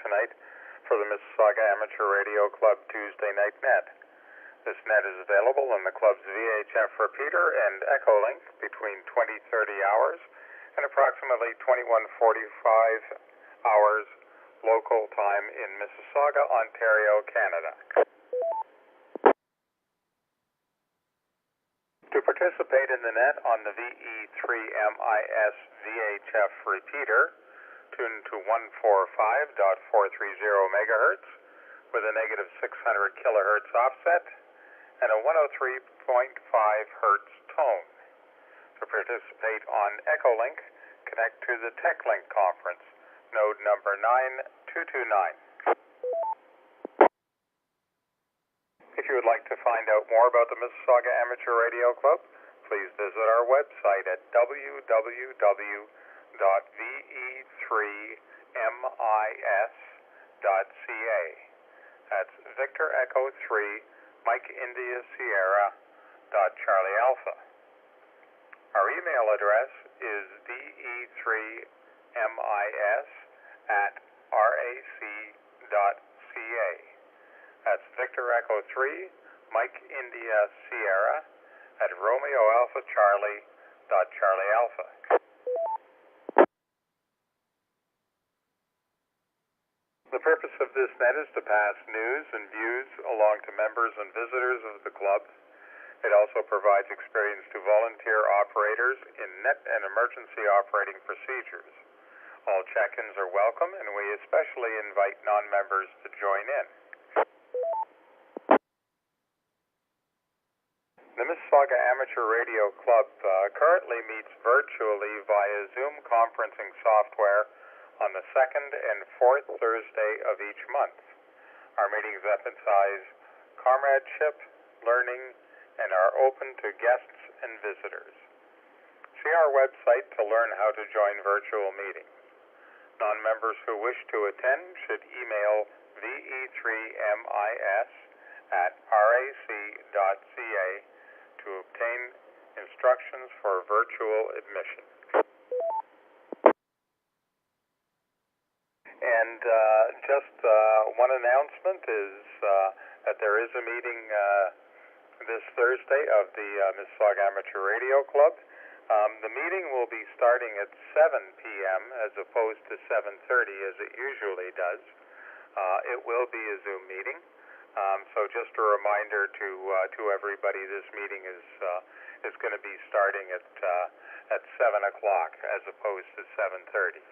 tonight for the Mississauga Amateur Radio Club Tuesday Night Net. This net is available in the club's VHF repeater and echo link between 20:30 hours and approximately 21:45 hours local time in Mississauga, Ontario, Canada. To participate in the net on the VE3MIS VHF repeater, tune to 145.430 megahertz with a negative 600 kilohertz offset and a 103.5 hertz tone. To participate on Echolink, connect to the TechLink conference, node number 9229. If you would like to find out more about the Mississauga Amateur Radio Club, please visit our website at www.ve3mis.ca. That's Victor Echo 3, Mike India Sierra, Charlie Alpha. Our email address is ve3mis@rac.ca. That's Victor Echo 3, Mike India Sierra, at Romeo Alpha Charlie, Charlie Alpha. The purpose of this net is to pass news and views along to members and visitors of the club. It also provides experience to volunteer operators in net and emergency operating procedures. All check-ins are welcome, and we especially invite non-members to join in. The Mississauga Amateur Radio Club currently meets virtually via Zoom conferencing software on the second and fourth Thursday of each month. Our meetings emphasize comradeship, learning, and are open to guests and visitors. See our website to learn how to join virtual meetings. Non-members who wish to attend should email ve3mis@rac.ca to obtain instructions for virtual admission. And just one announcement is that there is a meeting this Thursday of the Mississauga Amateur Radio Club. The meeting will be starting at 7 p.m. as opposed to 7:30 as it usually does. It will be a Zoom meeting. So just a reminder to everybody, this meeting is going to be starting at 7 o'clock as opposed to 7:30.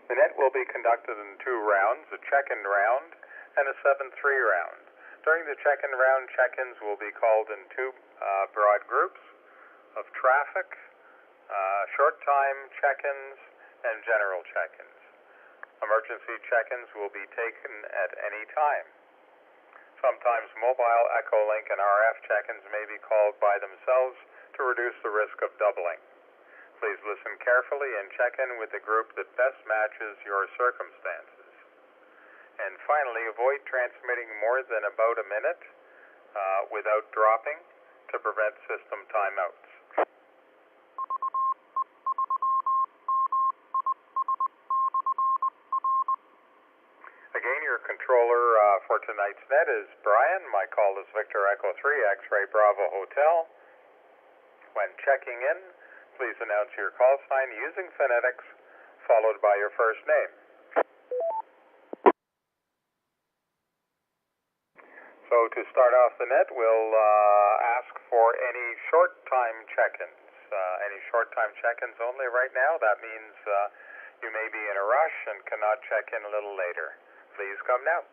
The net will be conducted in 2 rounds, a check-in round and a 7-3 round. During the check-in round, check-ins will be called in 2 broad groups of traffic, short-time check-ins, and general check-ins. Emergency check-ins will be taken at any time. Sometimes mobile, Echolink, and RF check-ins may be called by themselves to reduce the risk of doubling. Please listen carefully and check in with the group that best matches your circumstances. And finally, avoid transmitting more than about a minute without dropping to prevent system timeouts. Again, your controller for tonight's net is Brian. My call is Victor Echo 3, X-Ray Bravo Hotel. When checking in, please announce your call sign using phonetics, followed by your first name. So to start off the net, we'll ask for any short-time check-ins. Any short-time check-ins only right now. That means you may be in a rush and cannot check in a little later. Please come now.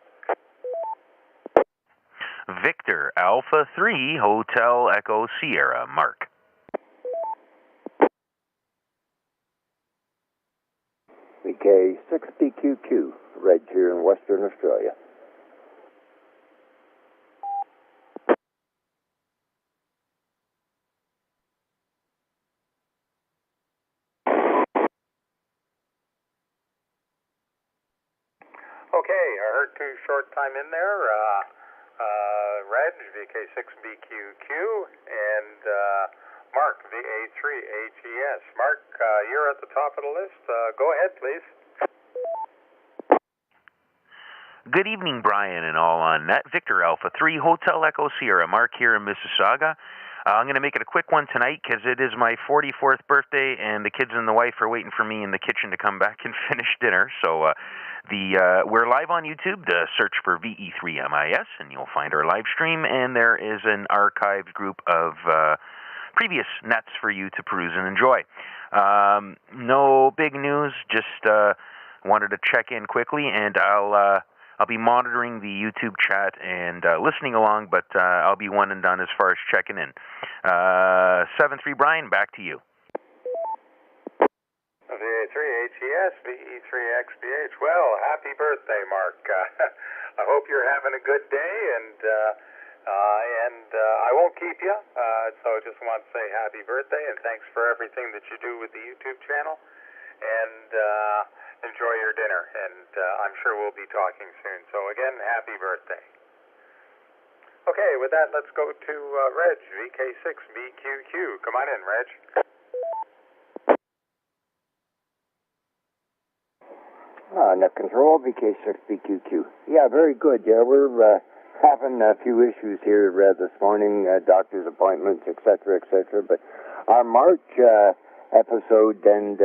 Victor Alpha 3, Hotel Echo Sierra, Mark. VK 6BQQ, Red here in Western Australia. Okay, I heard 2 short time in there. Red, VK6BQQ, and Mark, VE3MIS. Mark, you're at the top of the list. Go ahead, please. Good evening, Brian, and all on net. Victor Alpha 3, Hotel Echo Sierra. Mark here in Mississauga. I'm going to make it a quick one tonight because it is my 44th birthday, and the kids and the wife are waiting for me in the kitchen to come back and finish dinner. So we're live on YouTube. Search for VE3MIS, and you'll find our live stream. And there is an archived group of previous nets for you to peruse and enjoy. No big news. Just wanted to check in quickly, and I'll be monitoring the YouTube chat and listening along, but I'll be one and done as far as checking in. 7-3 Brian, back to you. VE3HES, VE3XBH. Well, happy birthday, Mark. I hope you're having a good day, and I won't keep you, so I just want to say happy birthday, and thanks for everything that you do with the YouTube channel. And enjoy your dinner, and I'm sure we'll be talking soon. So again, happy birthday. Okay, with that, let's go to Reg, VK6BQQ. Come on in, Reg. Net control, VK6BQQ. Yeah, very good. Yeah, we're having a few issues here this morning, doctor's appointments, etc., etc. But our March episode and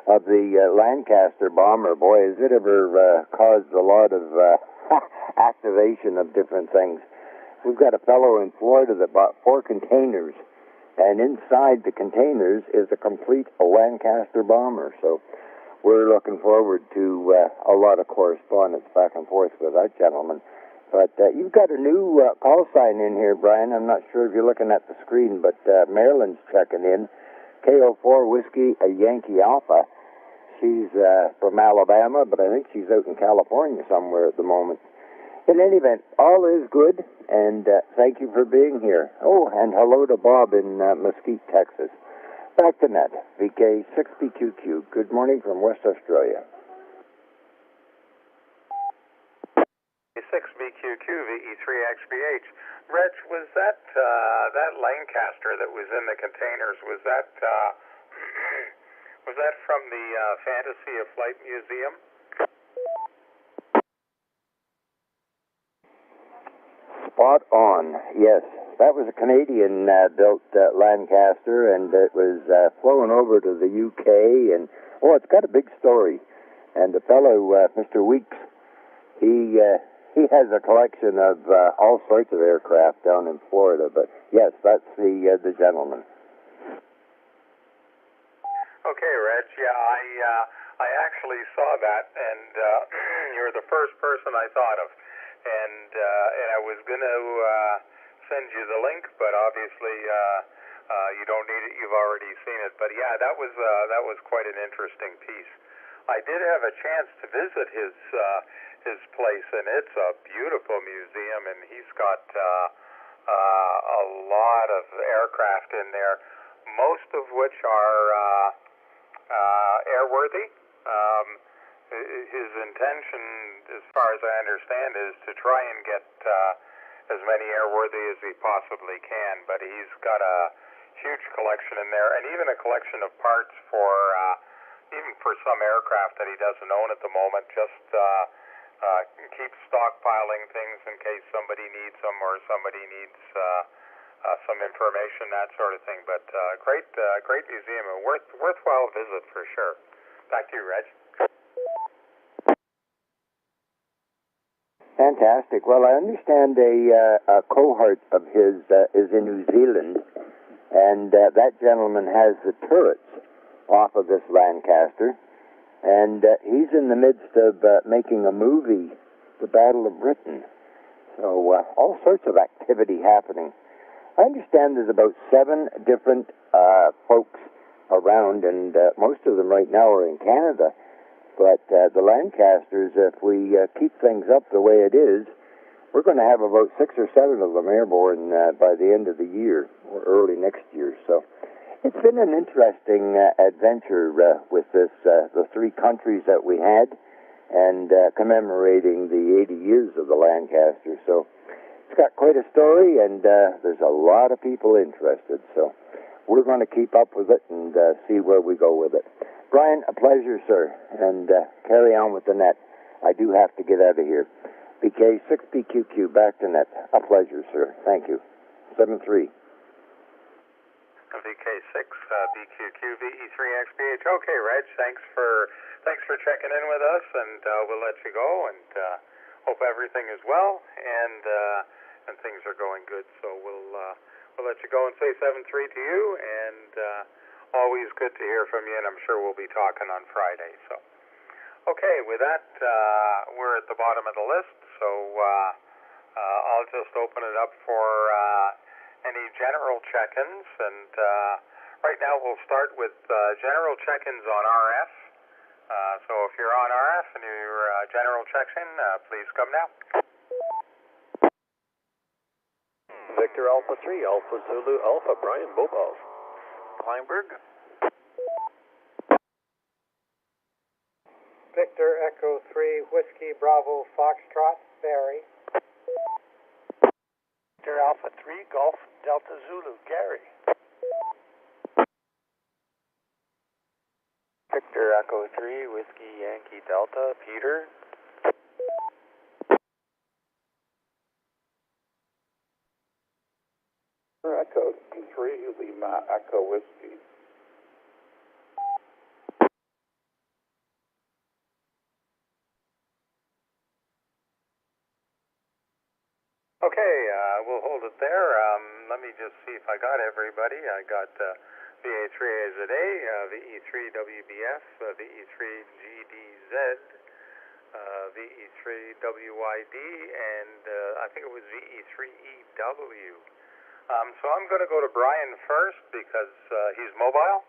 of the Lancaster bomber, boy, has it ever caused a lot of activation of different things. We've got a fellow in Florida that bought 4 containers, and inside the containers is a complete Lancaster bomber. So we're looking forward to a lot of correspondence back and forth with that gentleman. But you've got a new call sign in here, Brian. I'm not sure if you're looking at the screen, but Marilyn's checking in. KO4 Whiskey, a Yankee Alpha. She's from Alabama, but I think she's out in California somewhere at the moment. In any event, all is good, and thank you for being here. Oh, and hello to Bob in Mesquite, Texas. Back to net, VK6BQQ. Good morning from West Australia. 6BQQ, VE3XBH. Reg, was that Lancaster that was in the containers, was that from the Fantasy of Flight Museum? Spot on, yes. That was a Canadian-built Lancaster, and it was flown over to the UK, and, oh, it's got a big story. And the fellow, Mr. Weeks, he has a collection of all sorts of aircraft down in Florida, but yes, that's the gentleman. Okay, Reg, yeah, I actually saw that, and you're the first person I thought of. And I was going to send you the link, but obviously you don't need it. You've already seen it. But yeah, that was quite an interesting piece. I did have a chance to visit his place, and it's a beautiful museum, and he's got a lot of aircraft in there, most of which are airworthy. His intention, as far as I understand, is to try and get as many airworthy as he possibly can, but he's got a huge collection in there, and even a collection of parts for some aircraft that he doesn't own at the moment. Just keep stockpiling things in case somebody needs them or somebody needs some information, that sort of thing. But great museum, a worthwhile visit for sure. Back to you, Reg. Fantastic. Well, I understand a cohort of his is in New Zealand, and that gentleman has the turrets off of this Lancaster, and he's in the midst of making a movie, The Battle of Britain. So all sorts of activity happening. I understand there's about 7 different folks around, and most of them right now are in Canada. But the Lancasters, if we keep things up the way it is, we're going to have about 6 or 7 of them airborne by the end of the year, or early next year. So it's been an interesting adventure with this, the 3 countries that we had, and commemorating the 80 years of the Lancaster. So it's got quite a story, and there's a lot of people interested. So we're going to keep up with it and see where we go with it. Brian, a pleasure, sir, and carry on with the net. I do have to get out of here. BK6BQQ, back to net. A pleasure, sir. Thank you. 7-3. VK6 BQQ VE3XBH. Okay, Reg, thanks for checking in with us, and we'll let you go, and hope everything is well, and things are going good. So we'll let you go and say 7-3 to you, and always good to hear from you, and I'm sure we'll be talking on Friday. So, okay, with that, we're at the bottom of the list, so I'll just open it up for any general check-ins, and right now we'll start with general check-ins on RF. So if you're on RF and your general check-in, please come now. Victor Alpha 3, Alpha Zulu Alpha, Brian Mobile. Kleinberg. Victor Echo 3, Whiskey Bravo Foxtrot, Barry. Victor Alpha 3, Golf Delta Zulu, Gary. Victor Echo 3, Whiskey Yankee Delta, Peter. Echo 3, Lima Echo Whiskey. Okay, we'll hold it there. Let me just see if I got everybody. I got VA3AZA, VE3WBF, VE3GDZ, VE3WYD, and I think it was VE3EW. So I'm going to go to Brian first because he's mobile,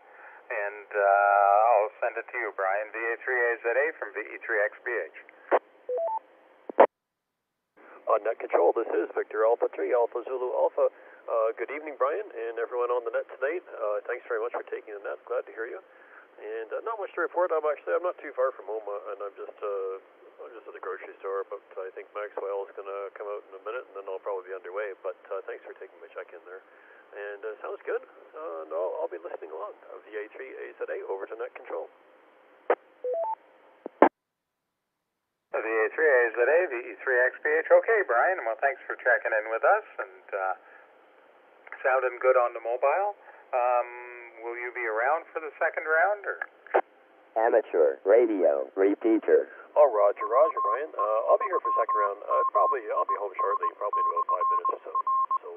and I'll send it to you, Brian. VA3AZA from VE3XBH. On net control, this is Victor Alpha 3, Alpha Zulu Alpha. Good evening, Brian, and everyone on the net tonight. Thanks very much for taking the net. Glad to hear you. And not much to report. I'm not too far from home, and I'm just at the grocery store. But I think Maxwell is going to come out in a minute, and then I'll probably be underway. But thanks for taking my check in there. And sounds good. And I'll be listening along. VA3AZA over to net control. VA3AZA, VE3XBH. Okay, Brian. Well, thanks for checking in with us, and sounding good on the mobile. Will you be around for the second round, or? Amateur radio repeater. Oh, Roger, Brian. I'll be here for second round. I'll be home shortly, probably in about 5 minutes or so. So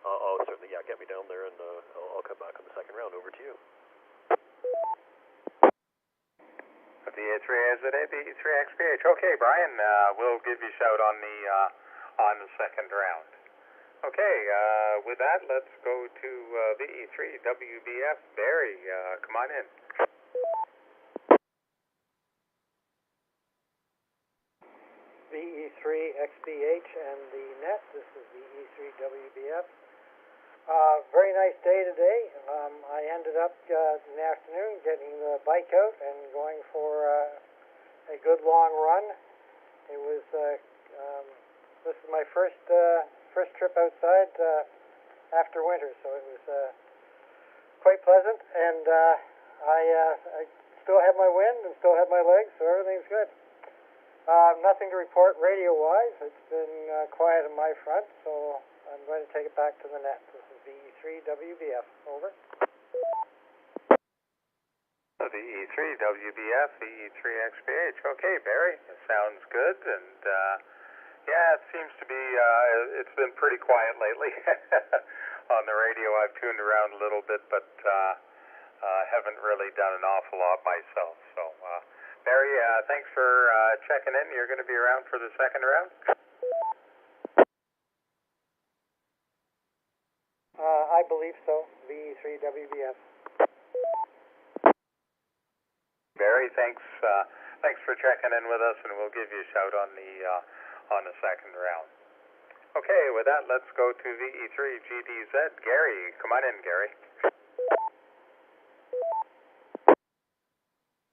I'll certainly, get me down there, and I'll come back on the second round. Over to you. VA3AZA, VE3XBH. Okay, Brian, we'll give you a shout on the second round. Okay, with that, let's go to VE3WBF. Barry, come on in. VE3XBH and the net. This is VE3WBF. Very nice day today. I ended up in the afternoon getting the bike out and going for a good long run. It was this is my first trip outside after winter, so it was quite pleasant. And I still have my wind and still have my legs, so everything's good. Nothing to report radio-wise. It's been quiet on my front, so I'm going to take it back to the net. This is VE3WBF. Over. VE3WBF, VE3XBH. Okay, Barry, it sounds good, and it seems to be, it's been pretty quiet lately on the radio. I've tuned around a little bit, but haven't really done an awful lot myself. So, Barry, thanks for checking in. You're going to be around for the second round? I believe so. VE3WBF. Barry, thanks for checking in with us, and we'll give you a shout on the second round. Okay, with that, let's go to VE3GDZ. Gary, come on in, Gary.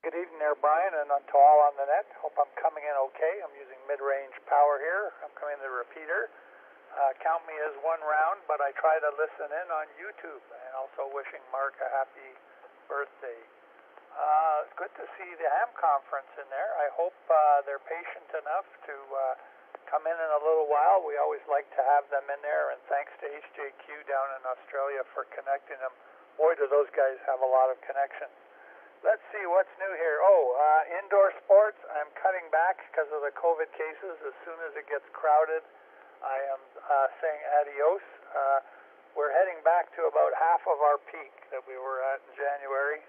Good evening there, Brian, and to all on the net. Hope I'm coming in okay. I'm using mid-range power here. I'm coming in the repeater. count me as one round, but I try to listen in on YouTube, and also wishing Mark a happy birthday. Good to see the ham conference in there. I hope they're patient enough to come in a little while. We always like to have them in there, and thanks to HJQ down in Australia for connecting them. Boy, do those guys have a lot of connections. Let's see what's new here. Indoor sports, I'm cutting back because of the COVID cases. As soon as it gets crowded, I am saying adios. We're heading back to about half of our peak that we were at in January.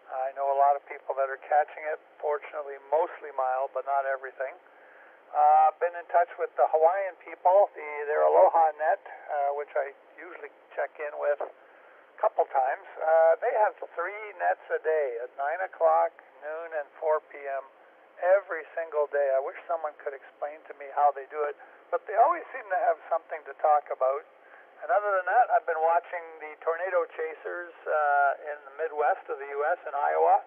I know a lot of people that are catching it, fortunately mostly mild, but not everything. Been in touch with the Hawaiian people, their Aloha Net, which I usually check in with a couple times. They have 3 nets a day at 9 o'clock, noon, and 4 p.m. every single day. I wish someone could explain to me how they do it, but they always seem to have something to talk about. And other than that, I've been watching the tornado chasers in the Midwest of the U.S. in Iowa.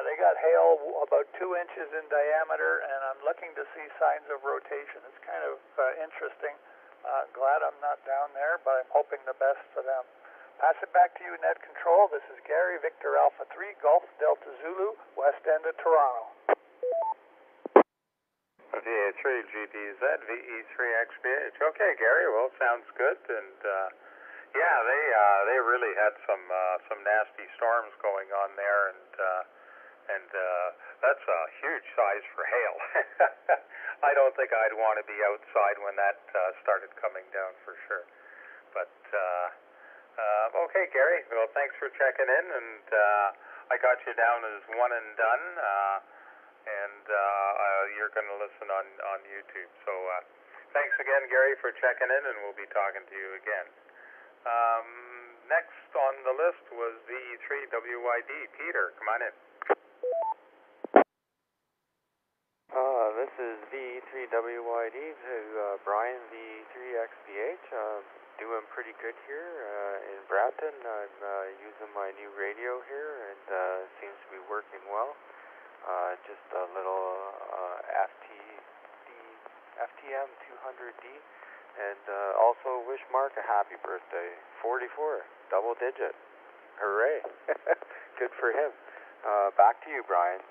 They got hail about 2 inches in diameter, and I'm looking to see signs of rotation. It's kind of interesting. Glad I'm not down there, but I'm hoping the best for them. Pass it back to you, Net Control. This is Gary, Victor Alpha 3, Golf Delta Zulu, west end of Toronto. VE3 GDZ, VE3XBH. Okay, Gary, well, sounds good. And yeah, they really had some nasty storms going on there, and that's a huge size for hail. I don't think I'd want to be outside when that started coming down for sure. But okay, Gary, well, thanks for checking in, and I got you down as one and done. And you're going to listen on YouTube. So thanks again, Gary, for checking in, and we'll be talking to you again. Next on the list was VE3WYD. Peter, come on in. This is VE3WYD to Brian, VE3XBH. Doing pretty good here in Brampton. I'm using my new radio here, and seems to be working well. Just a little FTM 200D, and also wish Mark a happy birthday. 44, double digit. Hooray. Good for him. Back to you, Brian.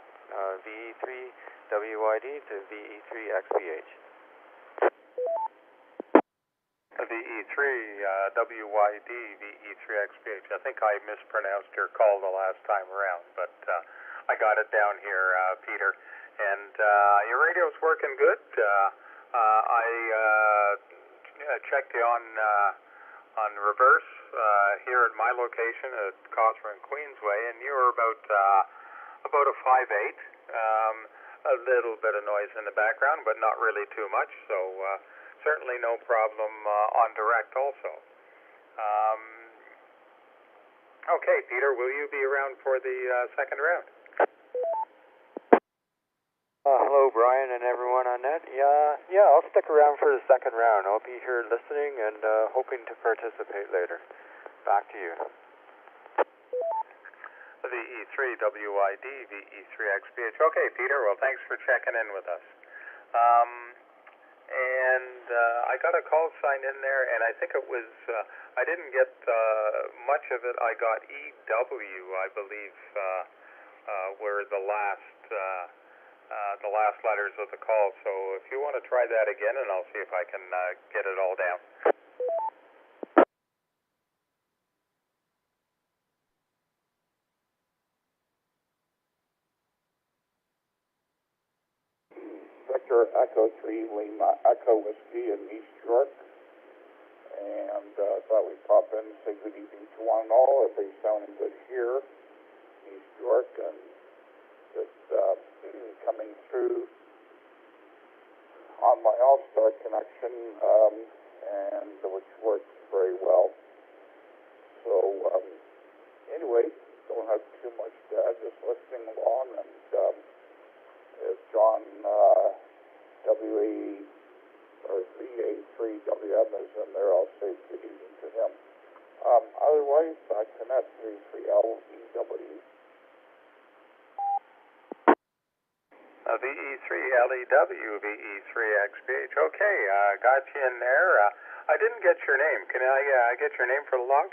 VE3WYD to VE3XBH. VE3WYD, VE3XBH. I think I mispronounced your call the last time around, but I got it down here, Peter. And your radio's working good. I checked you on reverse here at my location at Cawthron Queensway, and you were about a 5/8. A little bit of noise in the background, but not really too much. So certainly no problem on direct also. Okay, Peter, will you be around for the second round? Hello, Brian, and everyone on net. Yeah, I'll stick around for the second round. I'll be here listening and hoping to participate later. Back to you. VE3WYD, VE3XBH. Okay, Peter, well, thanks for checking in with us. And I got a call sign in there, and I think it was, I didn't get much of it. I got EW, I believe, were the last letters of the call. So if you want to try that again, and I'll see if I can get it all down. Victor Echo 3 Lima Echo Whiskey in East York. And thought we'd pop in and say good evening to one and all. Everybody's sounding good here in East York, and just coming through on my All-Star connection, and which works very well. So anyway, don't have too much to add, just listening along, and if John VA3WM is in there, I'll say good evening to him. Otherwise, back to net 33LEW. VE3LEW, VE3XBH. Okay, got you in there. I didn't get your name. Can I get your name for the log?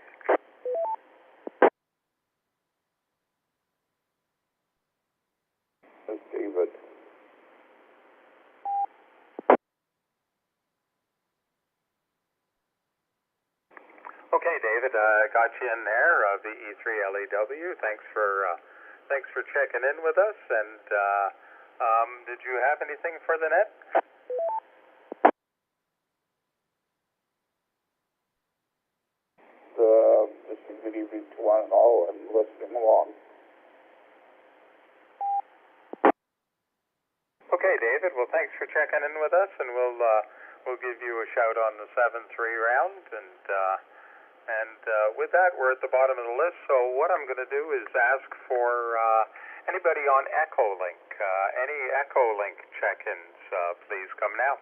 This is David. Okay, David, got you in there. VE3LEW. Thanks for checking in with us. And did you have anything for the net? Just a good evening to one and all, and listening along. Okay, David. Well, thanks for checking in with us, and we'll give you a shout on the 7-3 round. And with that, we're at the bottom of the list. So what I'm going to do is ask for anybody on Echolink. Any Echolink check-ins, please come now.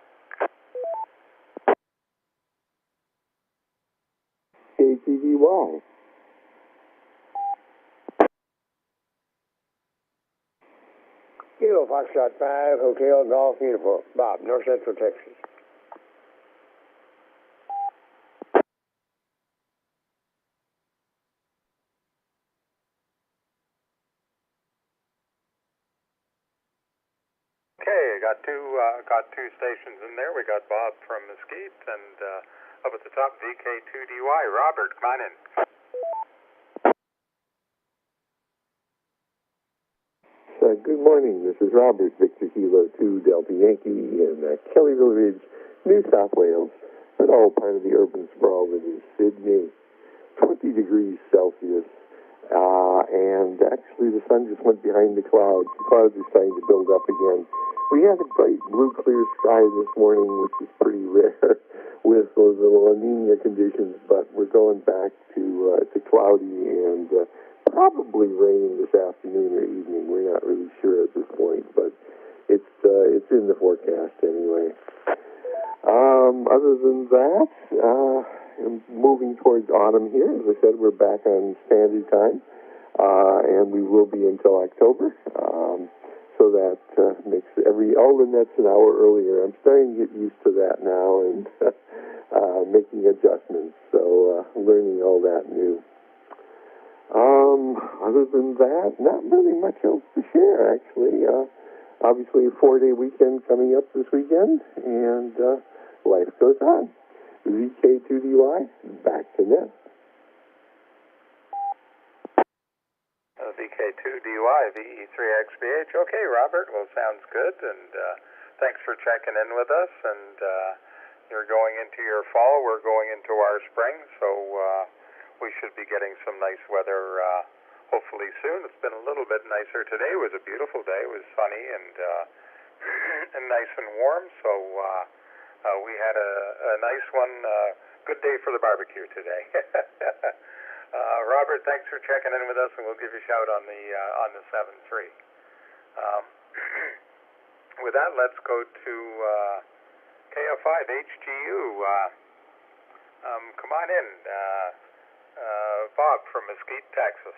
KTDY. Kilo Foxtrot 5, Hotel Golf Uniform. Bob, North Central Texas. Okay, got two stations in there. We got Bob from Mesquite, and up at the top, VK2DY. Robert, come on in. Good morning. This is Robert, Victor Kilo 2 Delta Yankee in Kellyville Ridge, New South Wales, but all part of the urban sprawl that is Sydney. 20 degrees Celsius, and actually the sun just went behind the clouds. The clouds are starting to build up again. We had a bright blue clear sky this morning, which is pretty rare with those little La Nina conditions, but we're going back to cloudy and probably raining this afternoon or evening. We're not really sure at this point, but it's in the forecast anyway. Other than that, moving towards autumn here. As I said, we're back on standard time, and we will be until October. So that makes all the nets an hour earlier. I'm starting to get used to that now and making adjustments. So learning all that new. Other than that, not really much else to share, actually. Obviously, a 4-day weekend coming up this weekend, and life goes on. VK2DY, back to net. VK2DY, VE3XBH. Okay, Robert, well, sounds good, and thanks for checking in with us, and you're going into your fall, we're going into our spring, so we should be getting some nice weather hopefully soon. It's been a little bit nicer today. It was a beautiful day. It was sunny and and nice and warm, so we had a nice one. Good day for the barbecue today. Robert, thanks for checking in with us, and we'll give you a shout on the 7-3. With that, let's go to KF5HGU. Come on in, Bob from Mesquite, Texas.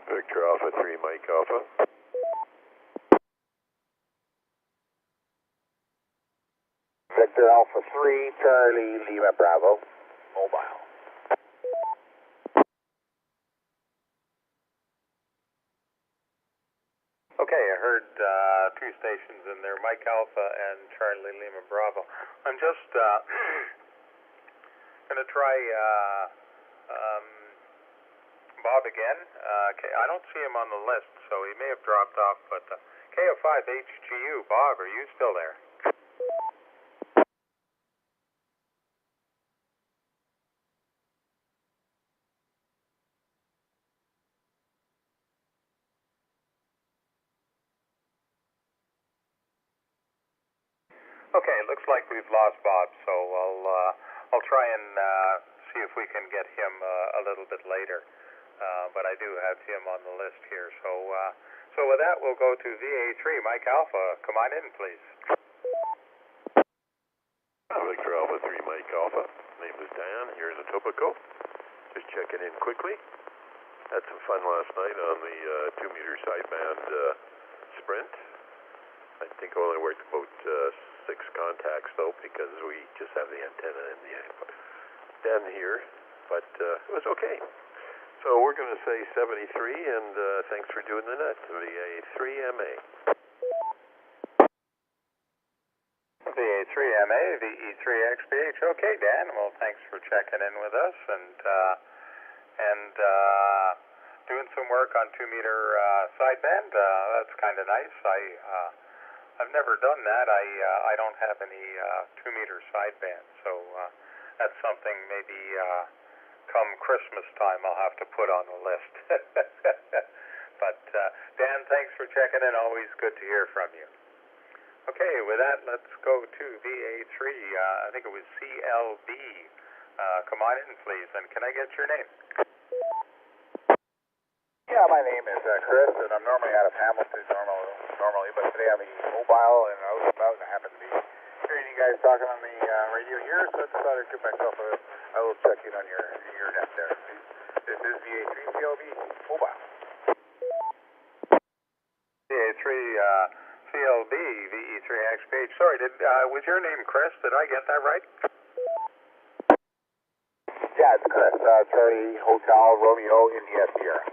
Victor Alpha 3, Mike Alpha. Victor Alpha 3, Charlie Lima Bravo. Mobile. Okay, I heard two stations in there, Mike Alpha and Charlie Lima Bravo. I'm just going to try Bob again. I don't see him on the list, so he may have dropped off, but KF5HGU, Bob, are you still there? Okay, it looks like we've lost Bob, so I'll try and see if we can get him a little bit later. But I do have him on the list here. So So with that, we'll go to VA3 Mike Alpha. Come on in, please. Victor Alpha 3 Mike Alpha. Name is Dan, here in Etobicoke. Just checking in quickly. Had some fun last night on the 2-meter sideband sprint. I think I only worked about 6 contacts though, because we just have the antenna in the den here, but it was okay. So we're going to say 73, and thanks for doing the net, VA3MA. VA3MA, VE3XBH. Okay, Dan. Well, thanks for checking in with us and doing some work on 2-meter sideband. That's kind of nice. I've never done that. I don't have any 2-meter sideband, so that's something maybe come Christmas time I'll have to put on the list. But Dan, thanks for checking in. Always good to hear from you. Okay, with that, let's go to VA3. I think it was CLB. Come on in, please. And can I get your name? Yeah, my name is Chris, and I'm normally out of Hamilton normally, but today I'm mobile and out and about, and I happen to be hearing you guys talking on the radio here, so I thought I'd give myself a little check-in on your net there. This is VA3 CLB mobile. VA3 CLB VE3XBH. Sorry, was your name Chris? Did I get that right? Yeah, it's Chris. Charlie Hotel Romeo India Sierra.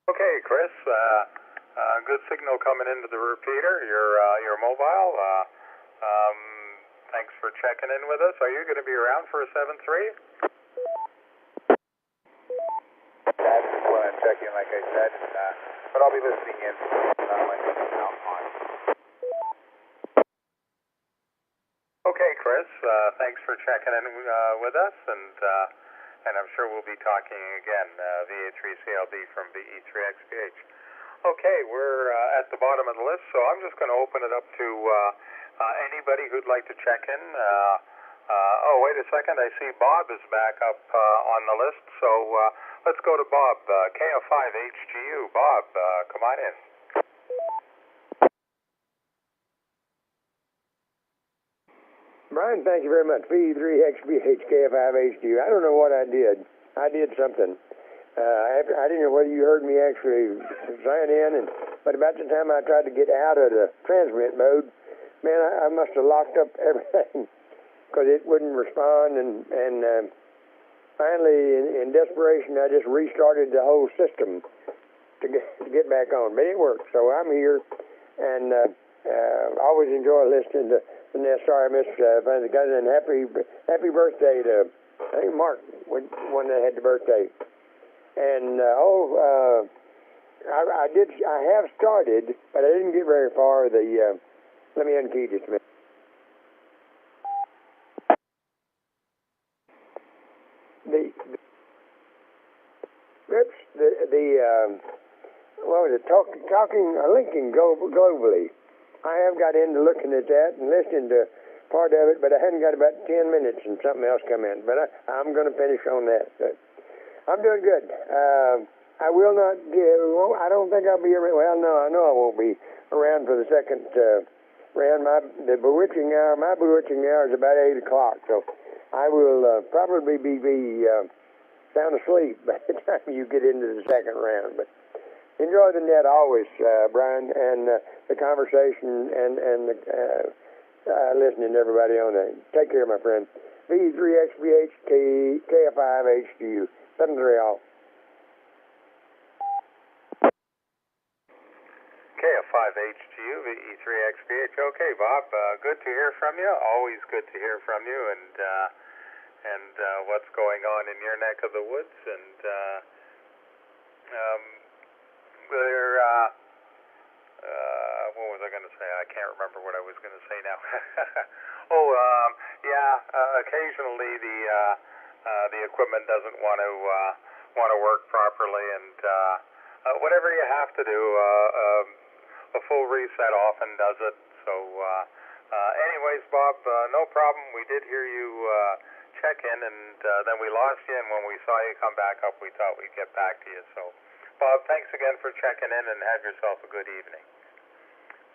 Okay, Chris. Good signal coming into the repeater. Your mobile. Thanks for checking in with us. Are you going to be around for a 7-3? That's just when I'm checking, like I said, but I'll be listening in. Okay, Chris. Thanks for checking in with us, and I'm sure we'll be talking again. VA3CLB from VE3XBH. Okay, we're at the bottom of the list, so I'm just going to open it up to anybody who'd like to check in. Oh, wait a second. I see Bob is back up on the list, so let's go to Bob. KF5HGU. Bob, come on in. Brian, thank you very much. VE3XBH KF5HGU. I don't know what I did. I did something. I didn't know whether you heard me actually sign in, but about the time I tried to get out of the transmit mode, man, I must have locked up everything because it wouldn't respond, and finally, in desperation, I just restarted the whole system to get back on. But it worked, so I'm here, and always enjoy listening to the net. Sorry I missed the guys, and happy birthday to, I think, Mark, one that had the birthday. And I have started, but I didn't get very far. Let me unkey just a minute. What was it? Linking globally. I have got into looking at that and listening to part of it, but I hadn't got about 10 minutes and something else come in. But I'm going to finish on that. I'm doing good. I will not. I don't think I'll be around. Well, no, I know I won't be around for the second round. My bewitching hour is about 8 o'clock, so I will probably be sound asleep by the time you get into the second round. But enjoy the net always, Brian, and the conversation and the listening to everybody on there. Take care, my friend. VE3XBH KF5HGU. 7-3 all. KF5HGU, VE3XBH. Okay, Bob, good to hear from you. Always good to hear from you, and what's going on in your neck of the woods. And what was I going to say? I can't remember what I was going to say now. Occasionally the equipment doesn't want to work properly, and whatever you have to do, a full reset often does it. So anyways, Bob, no problem. We did hear you check in, and then we lost you, and when we saw you come back up, we thought we'd get back to you. So Bob, thanks again for checking in, and have yourself a good evening.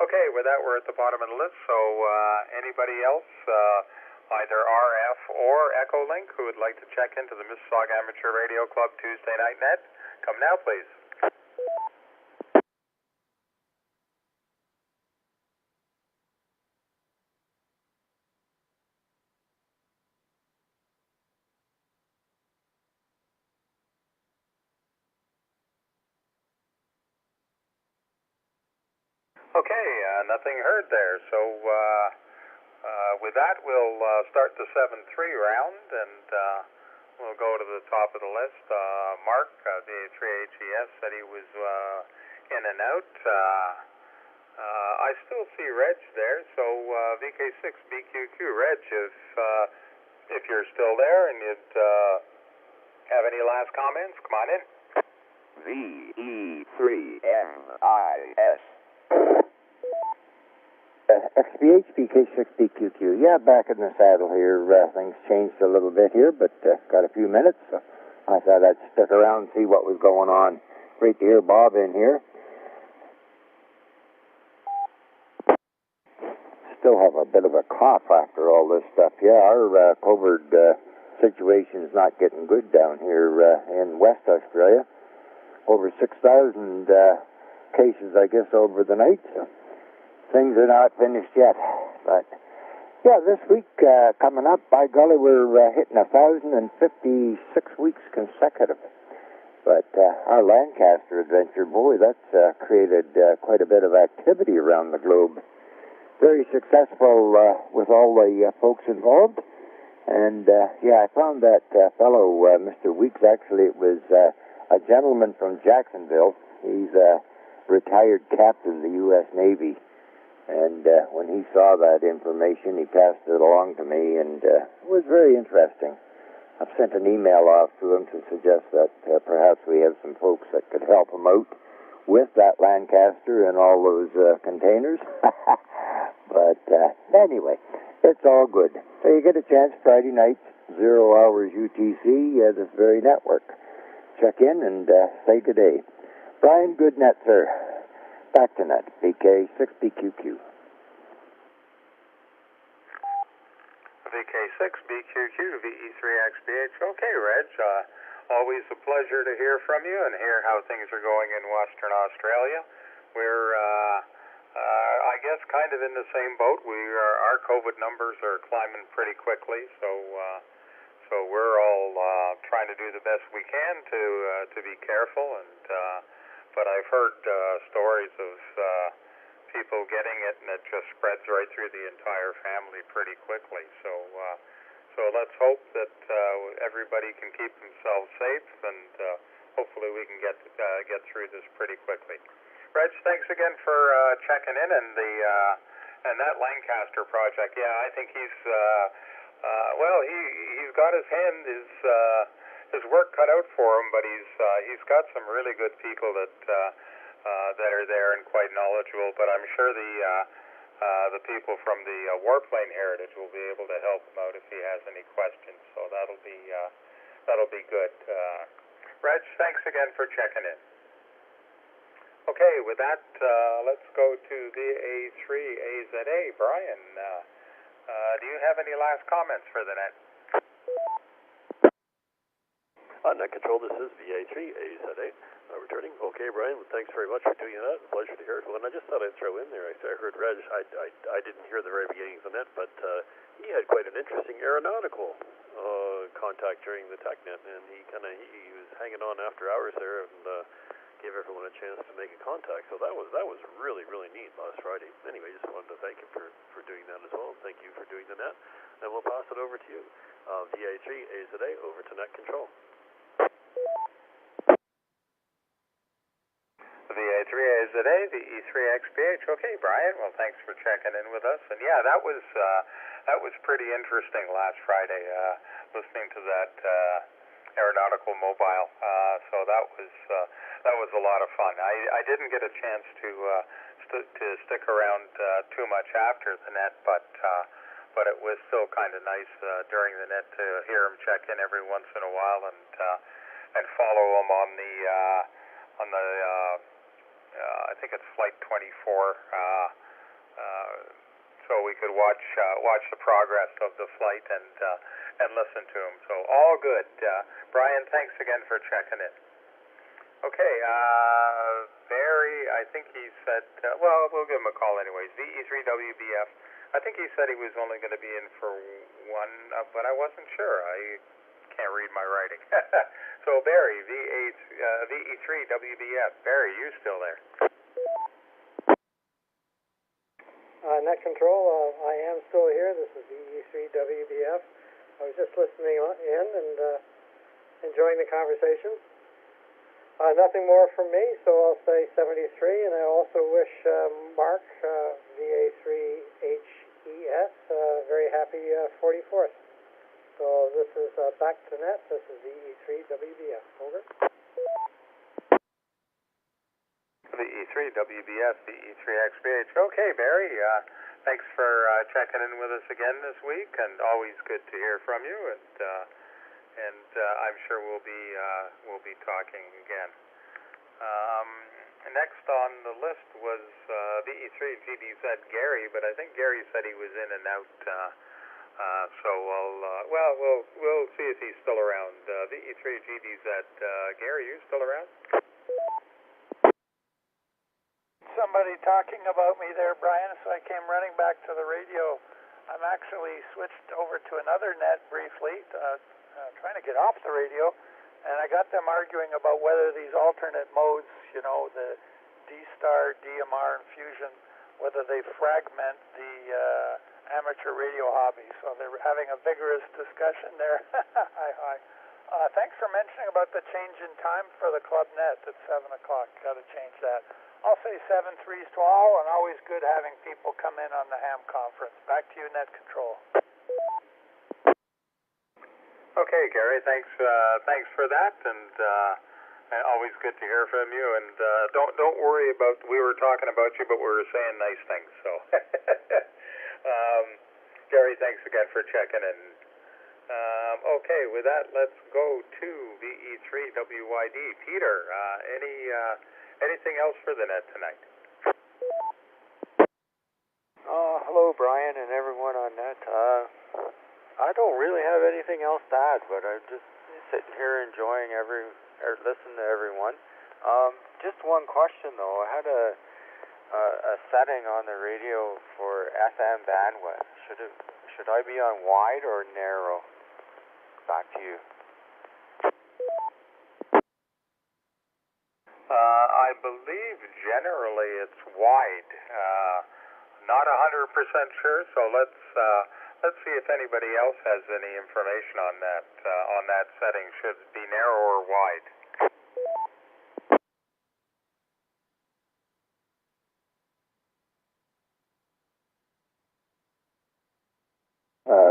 Okay, with that, we're at the bottom of the list, so anybody else, either RF or Echolink, who would like to check into the Mississauga Amateur Radio Club Tuesday Night Net, come now, please. Okay, nothing heard there, so with that, we'll start the 7-3 round, and we'll go to the top of the list. Mark, VE3HES, said he was in and out. I still see Reg there, so VK6BQQ. Reg, if you're still there and you'd have any last comments, come on in. VE3MIS XBH VK6BQQ. Yeah, back in the saddle here. Things changed a little bit here, but got a few minutes, so I thought I'd stick around and see what was going on. Great to hear Bob in here. Still have a bit of a cough after all this stuff. Yeah, our COVID situation is not getting good down here in West Australia. Over 6,000 cases, I guess, over the night. So things are not finished yet. But, yeah, this week coming up, by golly, we're hitting 1,056 weeks consecutive. But our Lancaster adventure, boy, that's created quite a bit of activity around the globe. Very successful with all the folks involved. And, yeah, I found that fellow, Mr. Weeks, actually, it was a gentleman from Jacksonville. He's a retired captain of the U.S. Navy. And when he saw that information, he passed it along to me, and it was very interesting. I've sent an email off to him to suggest that perhaps we have some folks that could help him out with that Lancaster and all those containers. But anyway, it's all good. So you get a chance Friday nights, 0 hours UTC, this very network. Check in and say good day. Brian, good net, sir. Back to net, VK6BQQ. VK6BQQ, VE3XBH. Okay, Reg, always a pleasure to hear from you and hear how things are going in Western Australia. We're, I guess, kind of in the same boat. Our COVID numbers are climbing pretty quickly, so we're all trying to do the best we can to be careful. But I've heard stories of people getting it, and it just spreads right through the entire family pretty quickly. So let's hope that everybody can keep themselves safe, and hopefully we can get through this pretty quickly. Reg, thanks again for checking in, and that Lancaster project. Yeah, I think he's he's got his work cut out for him, but he's got some really good people that are there and quite knowledgeable. But I'm sure the people from the Warplane Heritage will be able to help him out if he has any questions. So that'll be good. Reg, thanks again for checking in. Okay, with that, let's go to VA3AZA. Brian, do you have any last comments for the net? Net Control, this is VA3AZA. Returning. Okay, Brian, thanks very much for doing that. Pleasure to hear it. Well, and I just thought I'd throw in there, I heard Reg, I didn't hear the very beginnings of the net, but he had quite an interesting aeronautical contact during the TechNet, and he was hanging on after hours there and gave everyone a chance to make a contact. So that was really, really neat last Friday. Anyway, just wanted to thank him for doing that as well. Thank you for doing the net, and we'll pass it over to you. VA3AZA, over to Net Control. VA3AZA, the E3XBH. Okay, Brian. Well, thanks for checking in with us. And yeah, that was pretty interesting last Friday. Listening to that aeronautical mobile. So that was a lot of fun. I didn't get a chance to stick around too much after the net, but it was still kind of nice during the net to hear him check in every once in a while and follow him I think it's flight 24. So we could watch the progress of the flight and listen to him. So all good. Brian, thanks again for checking in. Okay, Barry, I think he said, well, we'll give him a call anyways. VE3WBF. I think he said he was only going to be in for one, but I wasn't sure. I can't read my writing. So Barry, VE3WBF. Barry, you still there? Net Control, I am still here. This is VE3WBF. I was just listening in and enjoying the conversation. Nothing more from me, so I'll say 73, and I also wish Mark, VA3HES, very happy 44th. So this is back to net. This is VE3WBF. Over. VE3WBF, VE3XBH. Okay, Barry, thanks for checking in with us again this week, and always good to hear from you, and I'm sure we'll be talking again. Next on the list was VE3GBZ Gary, but I think Gary said he was in and out, so we'll see if he's still around. VE3GBZ Gary, you still around? Somebody talking about me there, Brian, so I came running back to the radio. I'm actually switched over to another net briefly, trying to get off the radio, and I got them arguing about whether these alternate modes, you know, the D-Star, DMR, and Fusion, whether they fragment the amateur radio hobby. So they're having a vigorous discussion there. Hi. Thanks for mentioning about the change in time for the club net at 7 o'clock. Got to change that. I'll say 7-3 to all, and always good having people come in on the ham conference. Back to you, Net Control. Okay, Gary, thanks for that, and always good to hear from you. And don't worry about, we were talking about you, but we were saying nice things. So, Gary, thanks again for checking in. Okay, with that, let's go to VE3WYD. Peter, anything else for the net tonight? Hello, Brian, and everyone on net. I don't really have anything else to add, but I'm just sitting here enjoying listening to everyone. Just one question though. I had a setting on the radio for FM bandwidth. Should I be on wide or narrow? Back to you. I believe generally it's wide. Not 100% sure, so let's see if anybody else has any information on that setting. Should it be narrow or wide?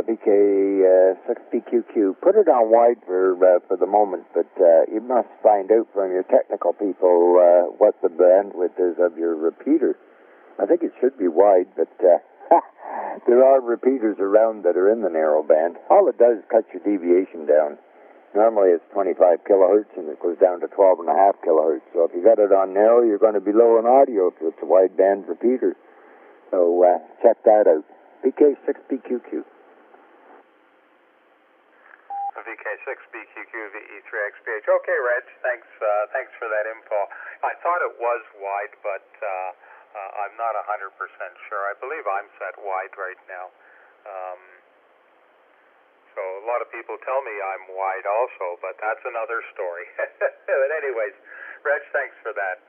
VK6PQQ. Put it on wide for the moment, but you must find out from your technical people what the bandwidth is of your repeater. I think it should be wide, but there are repeaters around that are in the narrow band. All it does is cut your deviation down. Normally it's 25 kilohertz, and it goes down to 12.5 kilohertz. So if you got it on narrow, you're going to be low in audio if it's a wide band repeater. So check that out. VK6PQQ. VK6BQQ, VE3XBH. Okay, Reg, thanks for that info. I thought it was wide, but I'm not 100% sure. I believe I'm set wide right now. So a lot of people tell me I'm wide also, but that's another story. But anyways, Reg, thanks for that.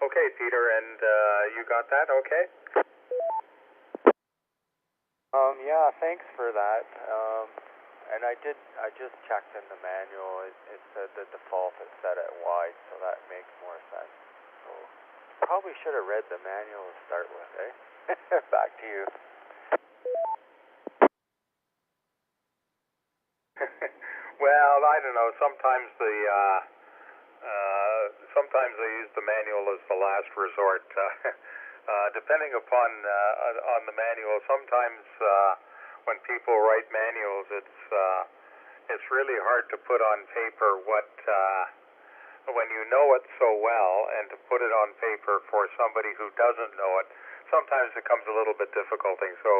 Okay, Peter, and you got that okay? Yeah, thanks for that. And I just checked in the manual. It said the default is set at wide, so that makes more sense. So probably should have read the manual to start with, eh? Back to you. Well, I don't know. Sometimes they use the manual as the last resort. Depending upon on the manual, sometimes when people write manuals, it's really hard to put on paper what, when you know it so well, and to put it on paper for somebody who doesn't know it, sometimes it becomes a little bit difficult. So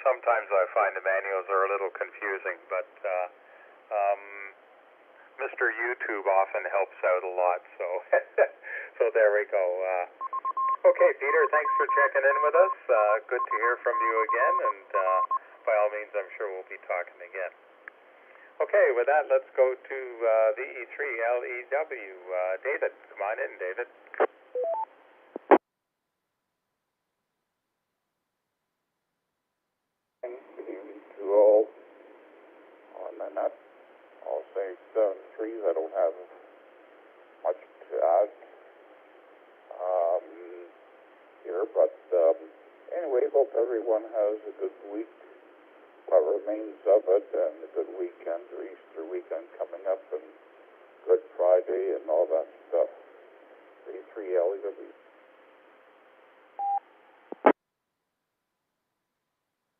sometimes I find the manuals are a little confusing, but Mr. YouTube often helps out a lot, so so there we go. Okay, Peter, thanks for checking in with us. Good to hear from you again, and by all means, I'm sure we'll be talking again. Okay, with that, let's go to VE3LEW. David, come on in, David. Good evening to all on the net. I'll say 7-3. I don't have much to add here, but anyway, hope everyone has a good week, what remains of it, and a good weekend, or Easter weekend coming up, and Good Friday, and all that stuff. VE3LEW.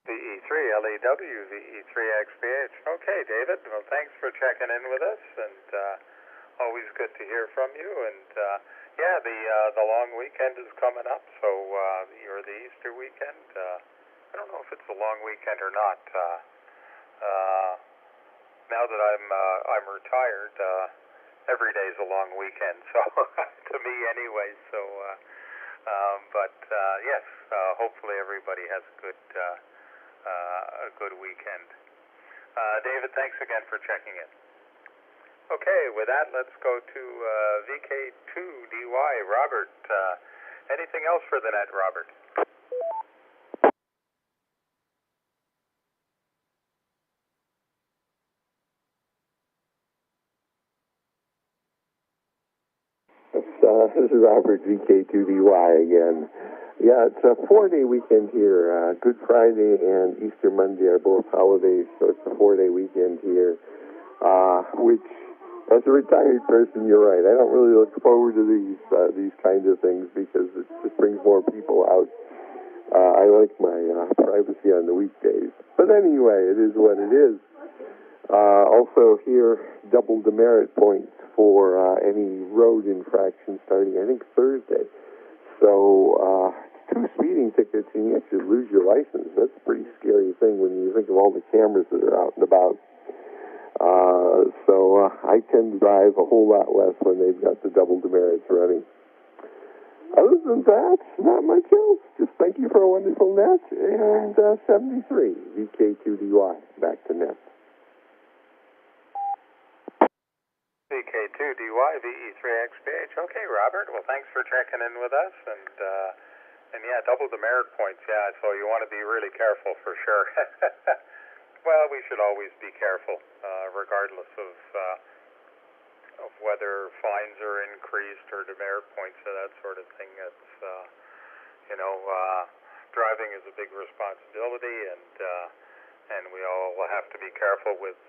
VE3LEW, VE3XBH. Okay, David, well, thanks for checking in with us, and always good to hear from you. And yeah, the long weekend is coming up, so or the Easter weekend. I don't know if it's a long weekend or not. Now that I'm retired, every day's a long weekend, so to me anyway. So, but yes, hopefully everybody has a good weekend. David, thanks again for checking in. Okay, with that, let's go to VK2DY. Robert, anything else for the net, Robert? This is Robert, VK2DY again. Yeah, it's a 4-day weekend here. Good Friday and Easter Monday are both holidays, so it's a 4-day weekend here, which, as a retired person, you're right. I don't really look forward to these kinds of things because it just brings more people out. I like my privacy on the weekdays. But anyway, it is what it is. Also here, double demerit points for any road infraction starting, I think, Thursday. So 2 speeding tickets and you actually lose your license. That's a pretty scary thing when you think of all the cameras that are out and about. So I tend to drive a whole lot less when they've got the double demerits running. Other than that, not much else. Just thank you for a wonderful net. And 73, VK2DY, back to net. VK2DY, VE3XBH. Okay, Robert. Well, thanks for checking in with us. And yeah, double demerit points. Yeah, so you want to be really careful for sure. Well, we should always be careful, regardless of whether fines are increased or demerit points or that sort of thing. It's driving is a big responsibility, and we all have to be careful with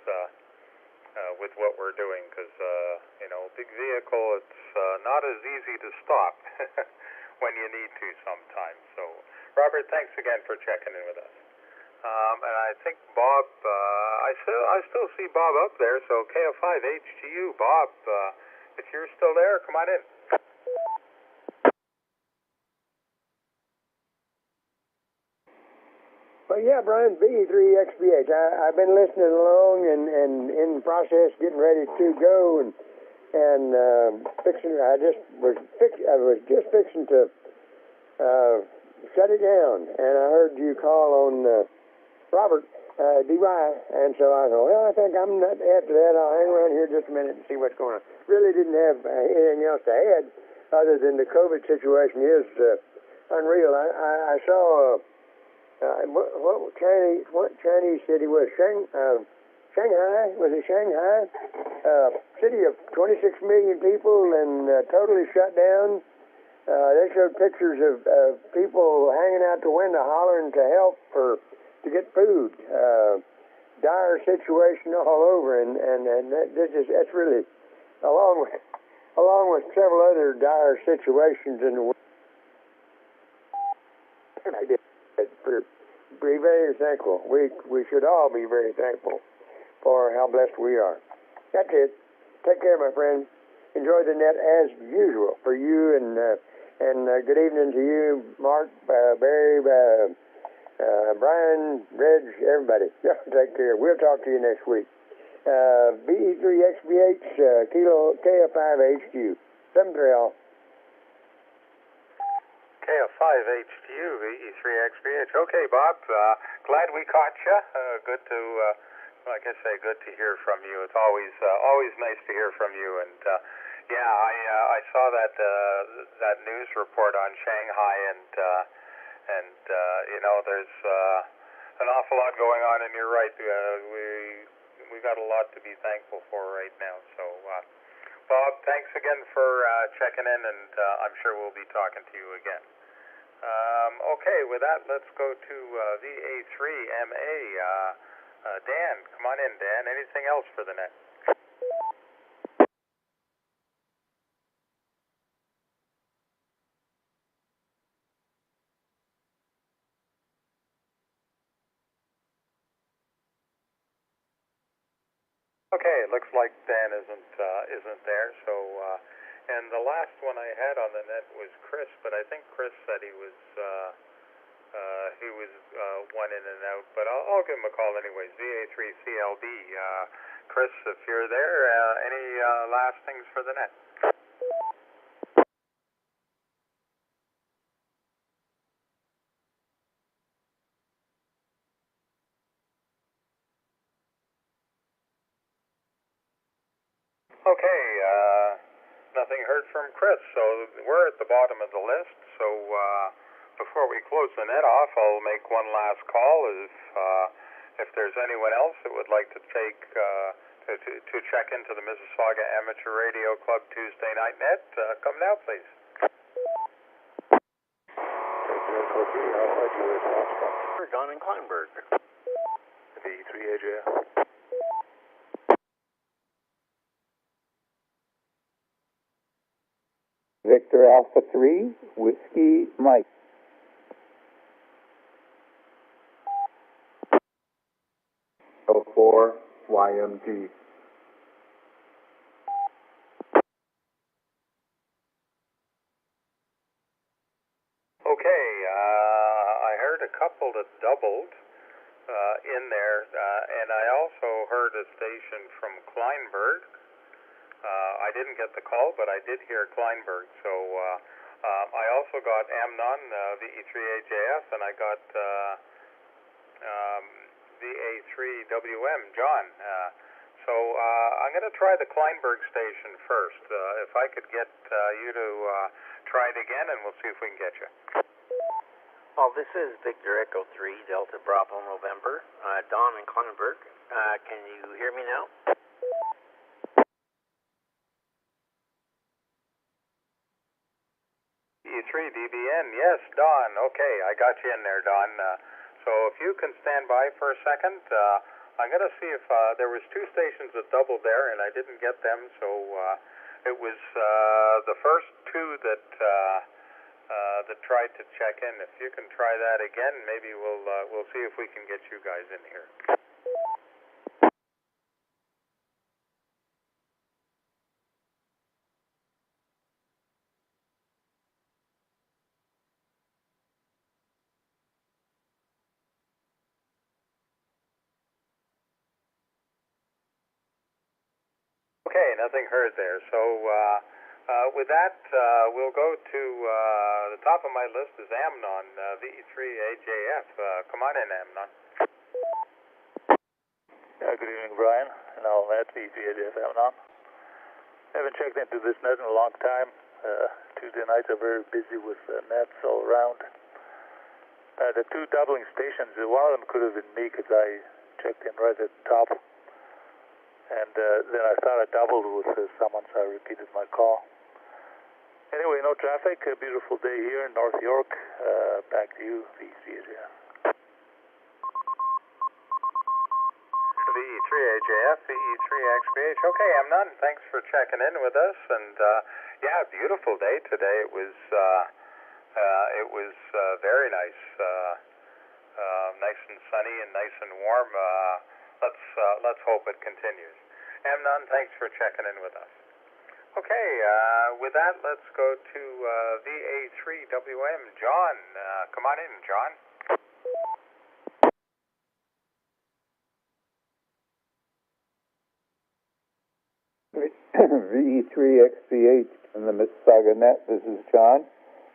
what we're doing, because big vehicle, it's not as easy to stop when you need to sometimes. So, Robert, thanks again for checking in with us. And I think Bob, I still see Bob up there. So KF5HGU, Bob, if you're still there, come on in. Well, yeah, Brian, VE3XBH. I've been listening along and in the process getting ready to go and fixing. I was just fixing to shut it down, and I heard you call on Robert DY, and so I thought, well, I think I'm not after that. I'll hang around here just a minute and see what's going on. Really didn't have anything else to add other than the COVID situation is unreal. I saw. What Chinese city was Shanghai? Was it Shanghai? City of 26 million people and totally shut down. They showed pictures of people hanging out the window hollering to help to get food. Dire situation all over, and that's really along with several other dire situations in the world. Be very thankful. We should all be very thankful for how blessed we are. That's it. Take care, my friend. Enjoy the net as usual for you, and good evening to you, Mark, Barry, Brian, Reg, everybody. Take care. We'll talk to you next week. VE3XBH, Kilo KF5HQ. 7-3 KF5HQ, VE3XBH. Okay, Bob, glad we caught you. Good to, like I say, good to hear from you. It's always nice to hear from you. And yeah, I saw that news report on Shanghai, and you know, there's an awful lot going on, and you're right. We got a lot to be thankful for right now. So, Bob, thanks again for checking in, and I'm sure we'll be talking to you again. Okay, with that, let's go to VA3MA. Dan, come on in, Dan. Anything else for the net? Okay, it looks like Dan isn't there. So, and the last one I had on the net was Chris, but I think Chris said he was one in and out. But I'll give him a call anyways. VA3CLB. Chris, if you're there, any last things for the net? Okay, nothing heard from Chris, so we're at the bottom of the list. So before we close the net off, I'll make one last call. If there's anyone else that would like to take to check into the Mississauga Amateur Radio Club Tuesday night net, come now, please. Don in Kleinberg. VE3AJ. Victor Alpha 3, Whiskey Mike. L4 YMG. Okay, I heard a couple that doubled in there, and I also heard a station from Kleinberg. I didn't get the call, but I did hear Kleinberg. So I also got Amnon, VE3AJF, and I got VA3WM, John. So I'm going to try the Kleinberg station first. If I could get you to try it again, and we'll see if we can get you. Well, this is Victor Echo 3, Delta Bravo November. Don in Kleinberg. Can you hear me now? VE3DBN, yes, Don. Okay, I got you in there, Don. So if you can stand by for a second, I'm going to see if there was two stations that doubled there, and I didn't get them. So it was the first two that tried to check in. If you can try that again, maybe we'll see if we can get you guys in here. Okay, nothing heard there. So with that, we'll go to the top of my list is Amnon, VE3AJF. Come on in, Amnon. Good evening, Brian. And all that, VE3AJF Amnon. Haven't checked into this net in a long time. Tuesday nights are very busy with nets all around. The two doubling stations, one of them could have been me because I checked in right at the top. And then I thought I doubled with someone, so I repeated my call. Anyway, no traffic. A beautiful day here in North York. Back to you, VE3AJF. VE3AJF, VE3XBH. Okay, Amnon, thanks for checking in with us. And yeah, beautiful day today. It was very nice. Nice and sunny and nice and warm. let's hope it continues. Amnon, thanks for checking in with us. Okay, with that, let's go to VA3WM. John, come on in, John. VE3XBH in the Mississauga Net. This is John.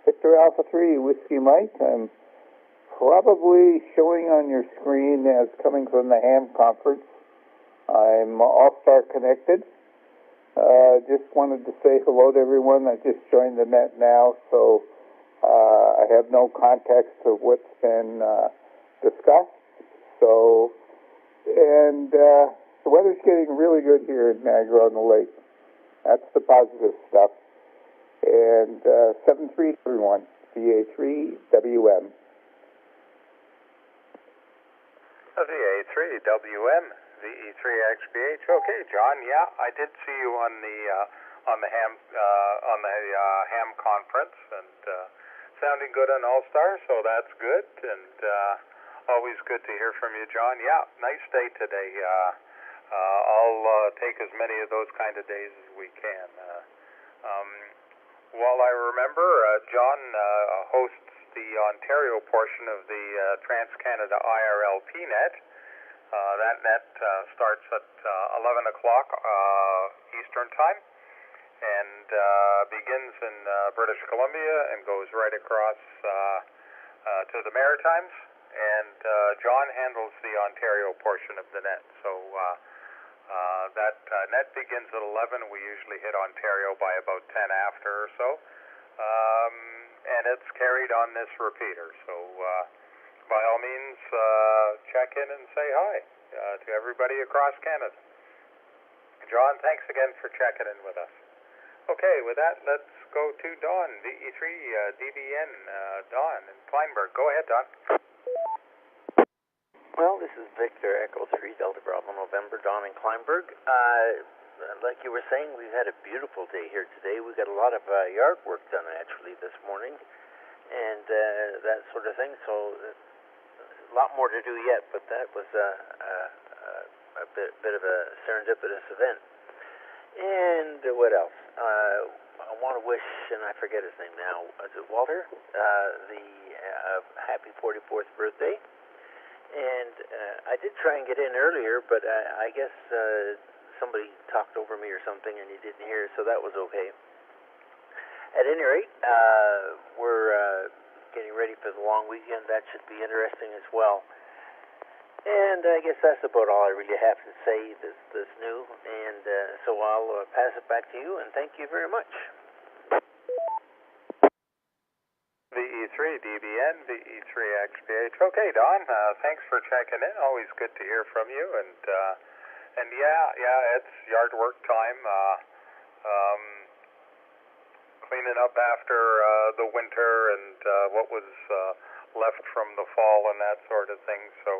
Victor Alpha 3, Whiskey Mike. I'm probably showing on your screen as coming from the ham conference. I'm All-Star connected. Just wanted to say hello to everyone. I just joined the net now, so I have no context of what's been discussed. So, and the weather's getting really good here in Niagara-on-the-Lake. That's the positive stuff. And 7-3 everyone, VA3WM. VA3WM, VE3XBH. Okay, John. Yeah, I did see you on the ham conference, and sounding good on All-Star, so that's good. And always good to hear from you, John. Yeah, nice day today. I'll take as many of those kind of days as we can. While I remember, John hosts the Ontario portion of the Trans-Canada IRLP net. That net starts at 11 o'clock Eastern Time and begins in British Columbia and goes right across to the Maritimes. And John handles the Ontario portion of the net. So that net begins at 11. We usually hit Ontario by about 10 after or so. And it's carried on this repeater. So by all means, check in and say hi to everybody across Canada. John, thanks again for checking in with us. Okay, with that, let's go to Don, VE3DBN, Don in Kleinburg. Go ahead, Don. Well, this is Victor Echo 3 Delta Bravo November, Don in Kleinburg. Like you were saying, we've had a beautiful day here today. We got a lot of yard work done actually this morning, and that sort of thing. So a lot more to do yet, but that was a bit of a serendipitous event. And what else? I want to wish, and I forget his name now. Is it Walter? The happy 44th birthday. And I did try and get in earlier, but I guess somebody talked over me or something and you didn't hear, so that was okay. At any rate, we're getting ready for the long weekend. That should be interesting as well. And I guess that's about all I really have to say this new. And so I'll pass it back to you, and thank you very much. VE3DBN, VE3XBH. Okay, Don, thanks for checking in. Always good to hear from you. And yeah, it's yard work time. Cleaning up after the winter and what was left from the fall and that sort of thing. So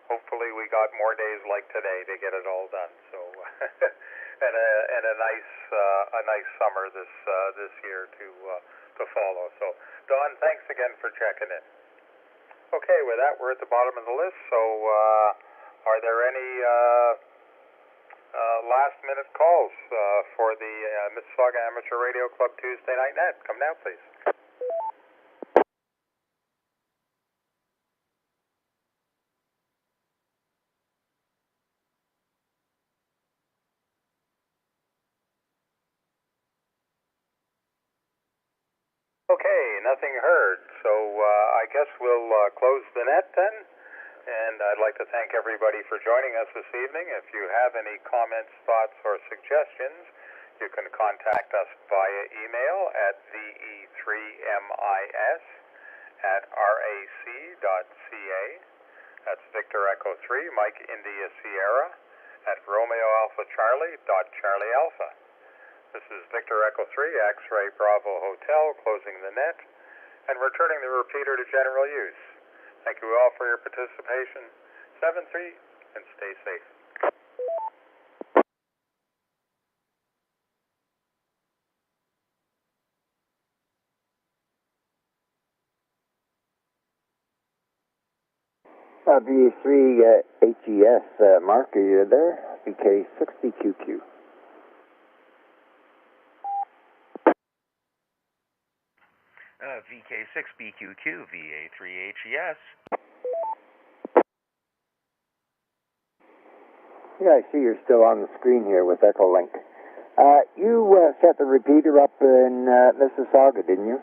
hopefully we got more days like today to get it all done. So and a nice summer this year to follow. So Don, thanks again for checking in. Okay, with that, we're at the bottom of the list. So are there any last-minute calls for the Mississauga Amateur Radio Club Tuesday Night Net? Come now, please. Okay, nothing heard. So I guess we'll close the net then. And I'd like to thank everybody for joining us this evening. If you have any comments, thoughts, or suggestions, you can contact us via email at VE3MIS@RAC.ca. That's Victor Echo 3, Mike India Sierra, at Romeo Alpha Charlie Alpha. This is Victor Echo 3, X-Ray Bravo Hotel, closing the net and returning the repeater to general use. Thank you all for your participation. 7-3, and stay safe. VE3 Mark, are you there? VK60QQ. VK6BQQ, VA3HES. Yeah, I see you're still on the screen here with Echolink. You set the repeater up in Mississauga, didn't you?